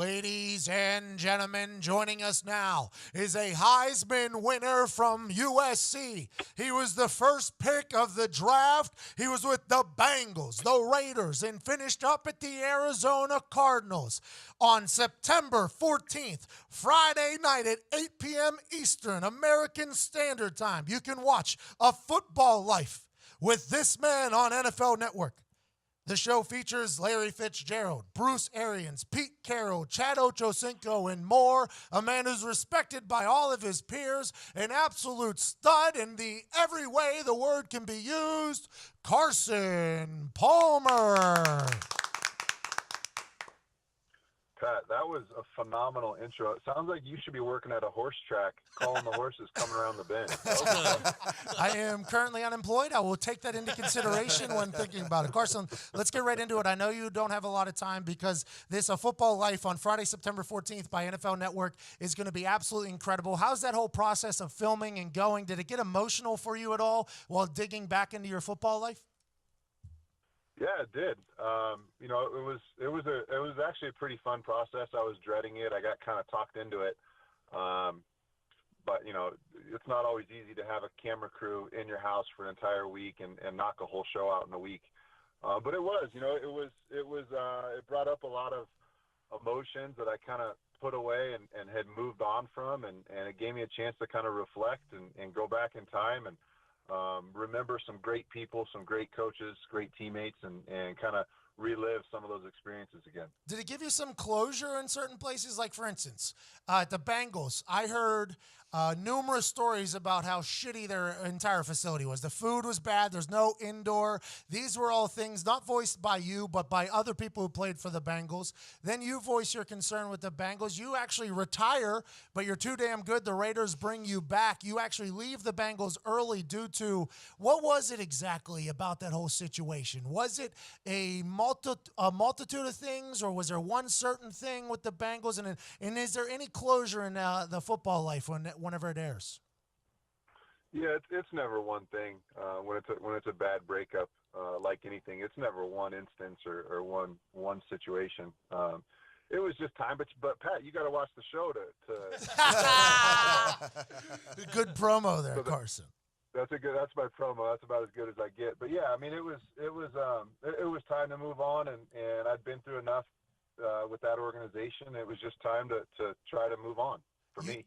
Ladies and gentlemen, joining us now is a Heisman winner from USC. He was the first pick of the draft. He was with the Bengals, the Raiders, and finished up at the Arizona Cardinals. On September 14th, Friday night at 8 p.m. Eastern, American Standard Time, you can watch A Football Life with this man on NFL Network. The show features Larry Fitzgerald, Bruce Arians, Pete Carroll, Chad Ochocinco, and more. A man who's respected by all of his peers, an absolute stud in the every way the word can be used, Carson Palmer. Pat, that was a phenomenal intro. It sounds like you should be working at a horse track, calling the horses coming around the bend. I am currently unemployed. I will take that into consideration when thinking about it. Carson, let's get right into it. I know you don't have a lot of time because this A Football Life on Friday, September 14th by NFL Network is going to be absolutely incredible. How's that whole process of filming and going? Did it get emotional for you at all while digging back into your football life? Yeah, it did. It was actually a pretty fun process. I was dreading it. I got kind of talked into it. But it's not always easy to have a camera crew in your house for an entire week and knock a whole show out in a week. But it was, it brought up a lot of emotions that I kind of put away and had moved on from. And it gave me a chance to kind of reflect and go back in time and remember some great people, some great coaches, great teammates, and kind of relive some of those experiences again. Did it give you some closure in certain places? Like, for instance, at the Bengals, I heard numerous stories about how shitty their entire facility was. The food was bad. There's no indoor. These were all things not voiced by you, but by other people who played for the Bengals. Then you voice your concern with the Bengals. You actually retire, but you're too damn good. The Raiders bring you back. You actually leave the Bengals early due to, what was it exactly about that whole situation? Was it a multitude of things, or was there one certain thing with the Bengals? And is there any closure in the football life whenever it airs? Yeah, it's never one thing. When it's a bad breakup, like anything, it's never one instance or one situation. It was just time, but Pat, you got to watch the show to Good promo there, Carson. That's my promo. That's about as good as I get. But yeah, I mean, it was time to move on, and I'd been through enough with that organization. It was just time to try to move on for me.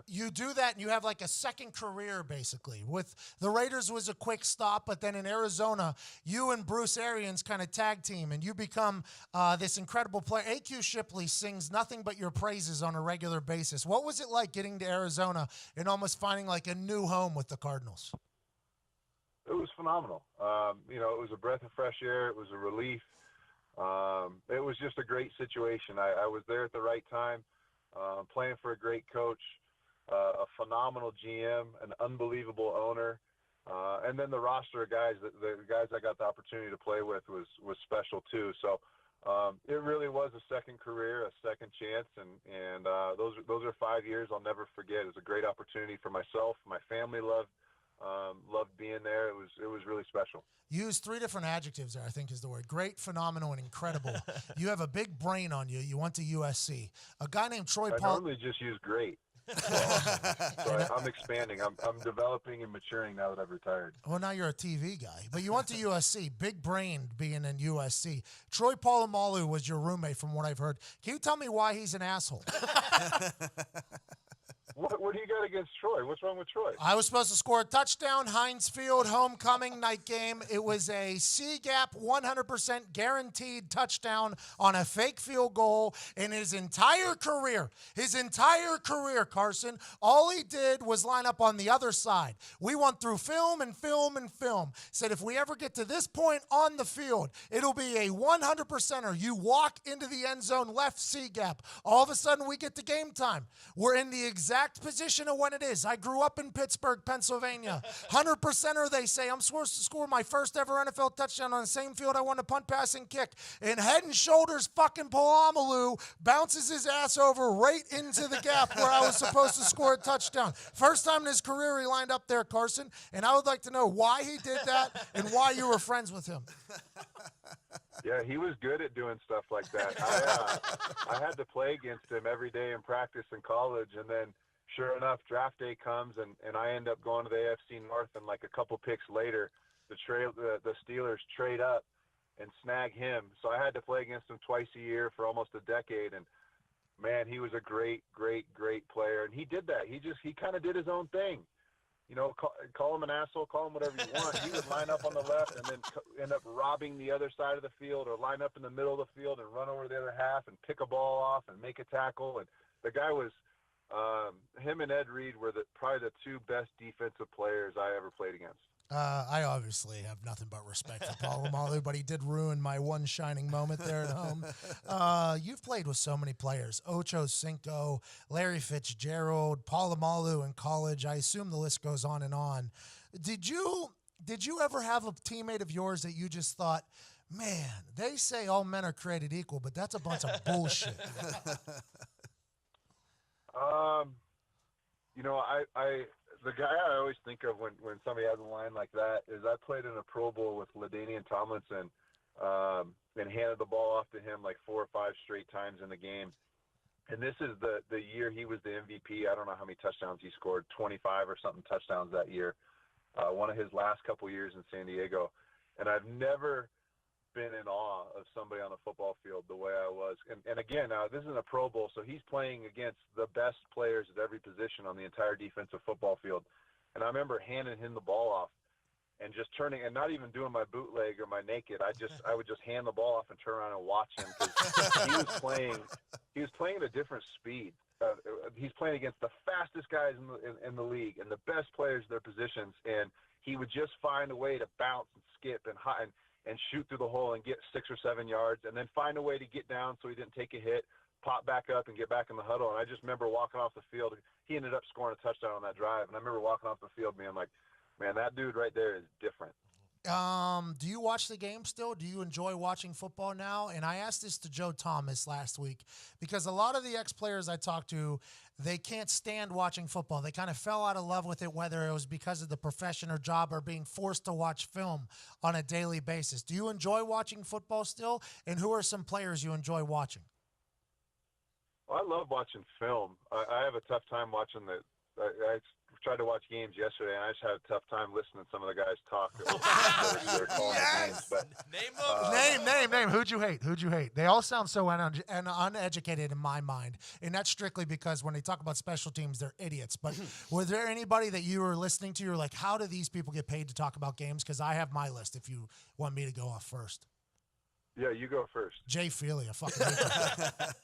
You do that, and you have like a second career, basically. With the Raiders was a quick stop, but then in Arizona, you and Bruce Arians kind of tag team, and you become this incredible player. A.Q. Shipley sings nothing but your praises on a regular basis. What was it like getting to Arizona and almost finding like a new home with the Cardinals? It was phenomenal. It was a breath of fresh air. It was a relief. It was just a great situation. I was there at the right time, playing for a great coach. A phenomenal GM, an unbelievable owner, and then the roster of guys, the guys I got the opportunity to play with was special too. So it really was a second career, a second chance, and those are 5 years I'll never forget. It was a great opportunity for myself. My family loved being there. It was really special. Use 3 different adjectives there, I think is the word. Great, phenomenal, and incredible. You have a big brain on you. You went to USC. A guy named Troy Palmer. I normally just use great. So I'm expanding. I'm developing and maturing now that I've retired. Well, now you're a TV guy. But you went to USC, big brain being in USC. Troy Polamalu was your roommate from what I've heard. Can you tell me why he's an asshole? What do you got against Troy? What's wrong with Troy? I was supposed to score a touchdown, Heinz Field, homecoming night game. It was a C-gap, 100% guaranteed touchdown on a fake field goal. In his entire career, Carson, all he did was line up on the other side. We went through film and film and film. Said if we ever get to this point on the field, it'll be a 100%er. You walk into the end zone, left C-gap. All of a sudden, we get to game time. We're in the exact position transition to when it is. I grew up in Pittsburgh, Pennsylvania. 100%er, they say. I'm supposed to score my first ever NFL touchdown on the same field I won the punt, pass, and kick. And head and shoulders fucking Palmer bounces his ass over right into the gap where I was supposed to score a touchdown. First time in his career he lined up there, Carson. And I would like to know why he did that and why you were friends with him. Yeah, he was good at doing stuff like that. I had to play against him every day in practice in college, and then sure enough, draft day comes, and I end up going to the AFC North, and like a couple picks later, the Steelers trade up and snag him. So I had to play against him twice a year for almost a decade, and man, he was a great, great, great player, and he did that. He kind of did his own thing. You know, call him an asshole, call him whatever you want. He would line up on the left and then end up robbing the other side of the field, or line up in the middle of the field and run over the other half and pick a ball off and make a tackle. And the guy was him and Ed Reed were probably the two best defensive players I ever played against. I obviously have nothing but respect for Palmer, but he did ruin my one shining moment there at home. You've played with so many players: Ocho Cinco, Larry Fitzgerald, Palmer in college. I assume the list goes on and on. Did you ever have a teammate of yours that you just thought, man, they say all men are created equal, but that's a bunch of bullshit? You know, the guy I always think of when somebody has a line like that is I played in a Pro Bowl with LaDainian Tomlinson and handed the ball off to him like 4 or 5 straight times in the game. And this is the year he was the MVP. I don't know how many touchdowns he scored, 25 or something touchdowns that year, one of his last couple years in San Diego. And I've never been in awe of somebody on the football field the way I was. And again, now this isn't a Pro Bowl, so he's playing against the best players at every position on the entire defensive football field. And I remember handing him the ball off and just turning, and not even doing my bootleg or my naked. I would just hand the ball off and turn around and watch him, because he was playing at a different speed. He's playing against the fastest guys in the league and the best players at their positions, and he would just find a way to bounce and skip and shoot through the hole and get 6 or 7 yards, and then find a way to get down so he didn't take a hit, pop back up and get back in the huddle. And I just remember walking off the field. He ended up scoring a touchdown on that drive, and I remember walking off the field being like, man, that dude right there is different. Do you watch the game still? Do you enjoy watching football now? And I asked this to Joe Thomas last week, because a lot of the ex-players I talked to, they can't stand watching football. They kind of fell out of love with it, whether it was because of the profession or job or being forced to watch film on a daily basis. Do you enjoy watching football still? And who are some players you enjoy watching? Well, I love watching film. I have a tough time watching I tried to watch games yesterday, and I just had a tough time listening to some of the guys talk. They're calling the games, but, Name. Who'd you hate? They all sound so uneducated in my mind, and that's strictly because when they talk about special teams, they're idiots. But was there anybody that you were listening to, you're like, how do these people get paid to talk about games? Because I have my list if you want me to go off first. Yeah, you go first. Jay Feely, I fucking hate that.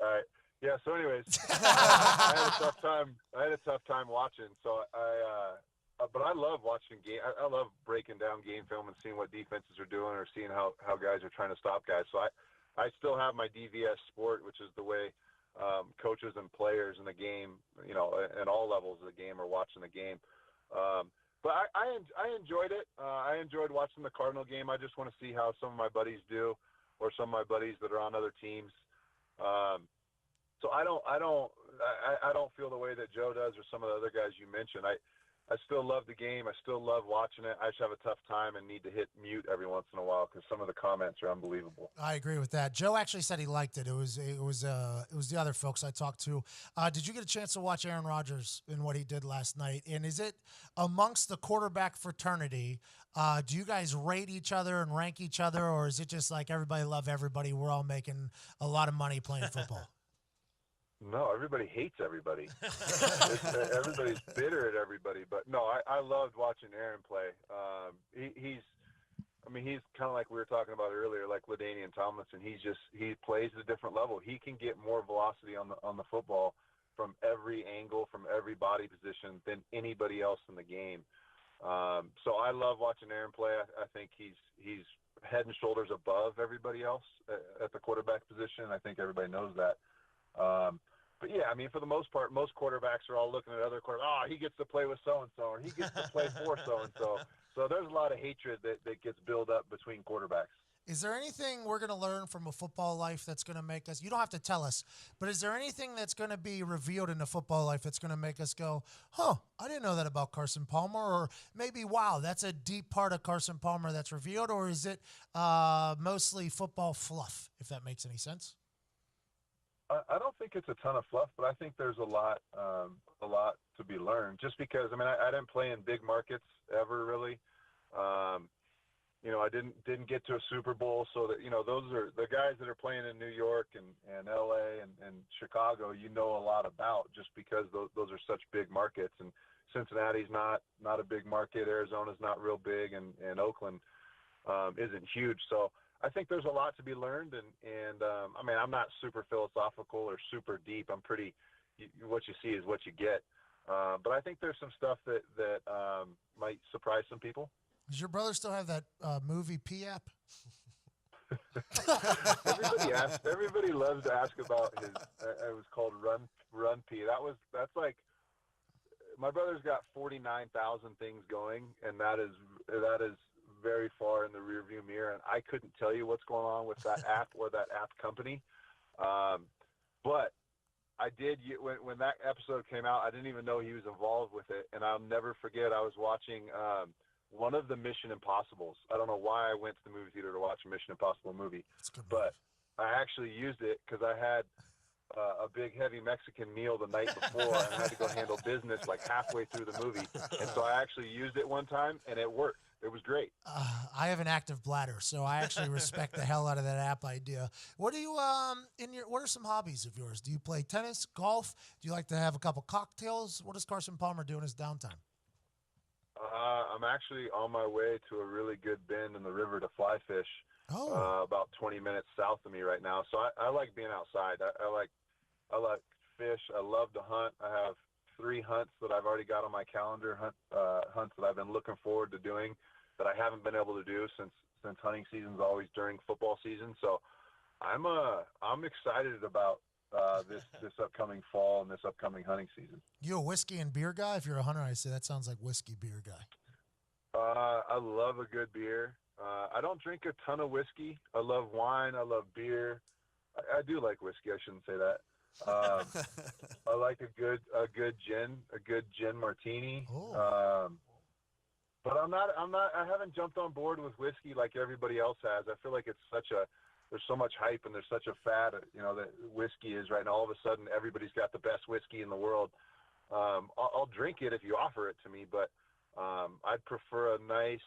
All right. Yeah. So, anyways, I had a tough time watching. So but I love watching game. I love breaking down game film and seeing what defenses are doing, or seeing how guys are trying to stop guys. So I still have my DVS Sport, which is the way coaches and players in the game, you know, at all levels of the game are watching the game. But I enjoyed it. I enjoyed watching the Cardinal game. I just want to see how some of my buddies do, or some of my buddies that are on other teams. So I don't feel the way that Joe does, or some of the other guys you mentioned. I still love the game. I still love watching it. I just have a tough time and need to hit mute every once in a while, because some of the comments are unbelievable. I agree with that. Joe actually said he liked it. It was the other folks I talked to. Did you get a chance to watch Aaron Rodgers and what he did last night? And is it amongst the quarterback fraternity? Do you guys rate each other and rank each other, or is it just like everybody love everybody? We're all making a lot of money playing football. No, everybody hates everybody. Everybody's bitter at everybody. But no, I loved watching Aaron play. He's kind of like we were talking about earlier, like LaDainian Tomlinson. He plays at a different level. He can get more velocity on the football from every angle, from every body position than anybody else in the game. So I love watching Aaron play. I think he's head and shoulders above everybody else at the quarterback position. I think everybody knows that. But yeah, I mean, for the most part, most quarterbacks are all looking at other quarterbacks. Oh, he gets to play with so-and-so, or he gets to play for so-and-so. So there's a lot of hatred that gets built up between quarterbacks. Is there anything we're going to learn from a football life that's going to make us, you don't have to tell us, but is there anything that's going to be revealed in the football life that's going to make us go, huh, I didn't know that about Carson Palmer, or maybe, wow, that's a deep part of Carson Palmer that's revealed, or is it mostly football fluff, if that makes any sense? I don't think it's a ton of fluff, but I think there's a lot to be learned. Just because, I mean, I didn't play in big markets ever really. You know, I didn't get to a Super Bowl, so that, you know, those are the guys that are playing in New York and LA and Chicago, you know a lot about, just because those are such big markets. And Cincinnati's not a big market, Arizona's not real big, and Oakland isn't huge. So I think there's a lot to be learned, and I mean, I'm not super philosophical or super deep. I'm pretty, what you see is what you get. But I think there's some stuff that might surprise some people. Does your brother still have that movie P app? Everybody loves to ask about his. It was called Run P. That's like, my brother's got 49,000 things going, and that is very far in the rearview mirror, and I couldn't tell you what's going on with that app or that app company. But I did, when that episode came out, I didn't even know he was involved with it, and I'll never forget, I was watching one of the Mission Impossibles. I don't know why I went to the movie theater to watch a Mission Impossible movie, but I actually used it because I had a big heavy Mexican meal the night before and I had to go handle business like halfway through the movie. And so I actually used it one time and it worked. It was great. I have an active bladder, so I actually respect the hell out of that app idea. What do you what are some hobbies of yours? Do you play tennis, golf? Do you like to have a couple cocktails? What does Carson Palmer do in his downtime? I'm actually on my way to a really good bend in the river to fly fish. About 20 minutes south of me right now. So I like being outside. I like fish. I love to hunt. I have 3 hunts that I've already got on my calendar, hunts that I've been looking forward to doing that I haven't been able to do since hunting season's always during football season. So I'm excited about this upcoming fall and this upcoming hunting season. You a whiskey and beer guy? If you're a hunter, I say that sounds like whiskey beer guy. I love a good beer. I don't drink a ton of whiskey. I love wine. I love beer. I do like whiskey. I shouldn't say that. I like a good gin martini. But I haven't jumped on board with whiskey like everybody else has. I feel like there's so much hype and there's such a fad, that whiskey is right now. All of a sudden, everybody's got the best whiskey in the world. I'll drink it if you offer it to me, but I'd prefer a nice.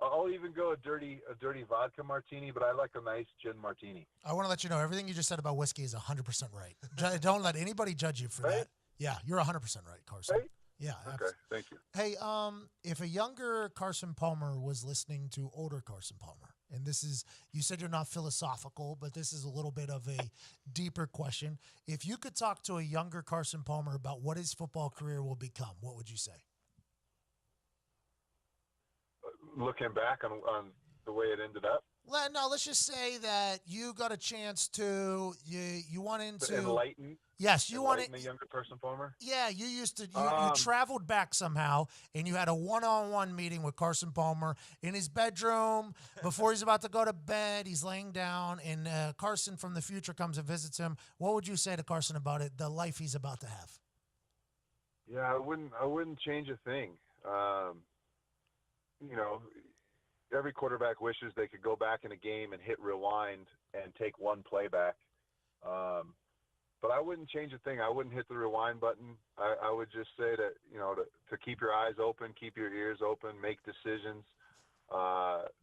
I'll even go a dirty vodka martini, but I like a nice gin martini. I want to let you know everything you just said about whiskey is 100% right. Don't let anybody judge you for that. Yeah, you're 100% right, Carson. Right? Yeah. Okay, absolutely. thank you. Hey, if a younger Carson Palmer was listening to older Carson Palmer, and this is, you said you're not philosophical, but this is a little bit of a deeper question. If you could talk to a younger Carson Palmer about what his football career will become, what would you say? Looking back on the way it ended up? No, let's just say that you got a chance to, you went into... Enlighten? Yes, you wanted... Enlighten a younger Carson Palmer? Yeah, you used to, you traveled back somehow, and you had a one-on-one meeting with Carson Palmer in his bedroom. Before he's about to go to bed, he's laying down, and Carson from the future comes and visits him. What would you say to Carson about it, the life he's about to have? Yeah, I wouldn't change a thing. Every quarterback wishes they could go back in a game and hit rewind and take one play back. But I wouldn't change a thing. I wouldn't hit the rewind button. I would just say that, to keep your eyes open, keep your ears open, make decisions.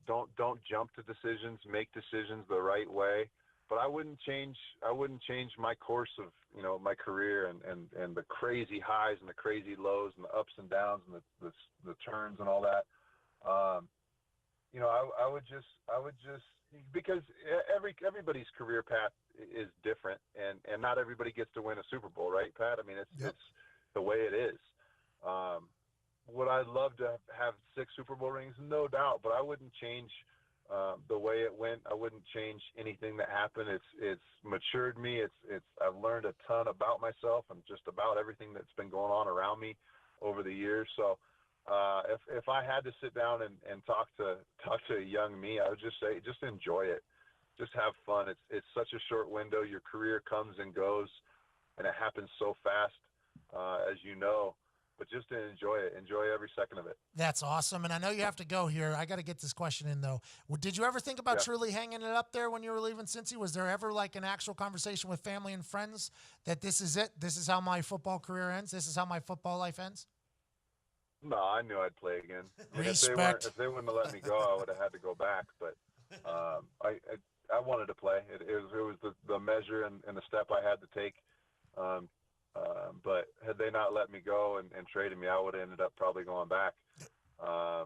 Don't jump to decisions, make decisions the right way. But I wouldn't change my course of, my career and the crazy highs and the crazy lows and the ups and downs and the turns and all that. I would just because everybody's career path is different, and not everybody gets to win a Super Bowl, right, Pat? I mean, it's the way it is. Would I love to have 6 Super Bowl rings? No doubt, but I wouldn't change the way it went. I wouldn't change anything that happened. It's matured me. I've learned a ton about myself and just about everything that's been going on around me over the years. So if I had to sit down and talk to a young me, I would just say, just enjoy it. Just have fun. It's such a short window. Your career comes and goes, and it happens so fast, as you know. But just to enjoy it. Enjoy every second of it. That's awesome. And I know you have to go here. I got to get this question in, though. Did you ever think about truly hanging it up there when you were leaving Cincy? Was there ever like an actual conversation with family and friends that this is it? This is how my football career ends? This is how my football life ends? No, I knew I'd play again. Respect. If they wouldn't have let me go, I would have had to go back. But I wanted to play. It was the measure and the step I had to take. But had they not let me go and traded me, I would have ended up probably going back. I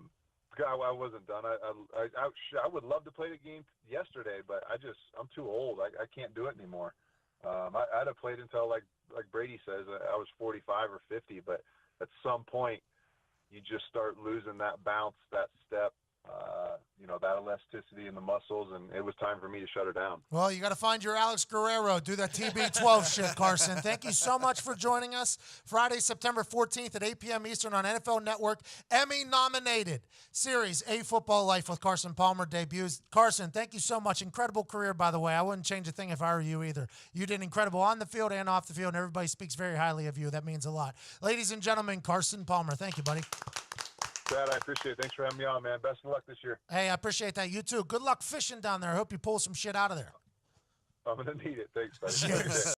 wasn't done. I would love to play the game yesterday, but I'm too old. I can't do it anymore. I'd have played until like Brady says, I was 45 or 50. But at some point, you just start losing that bounce, that step. That elasticity in the muscles, and it was time for me to shut her down. Well, you got to find your Alex Guerrero. Do that TB12 shit, Carson. Thank you so much for joining us. Friday, September 14th at 8 p.m. Eastern on NFL Network. Emmy-nominated series, A Football Life with Carson Palmer debuts. Carson, thank you so much. Incredible career, by the way. I wouldn't change a thing if I were you either. You did incredible on the field and off the field, and everybody speaks very highly of you. That means a lot. Ladies and gentlemen, Carson Palmer. Thank you, buddy. Brad, I appreciate it. Thanks for having me on, man. Best of luck this year. Hey, I appreciate that. You too. Good luck fishing down there. I hope you pull some shit out of there. I'm going to need it. Thanks, buddy.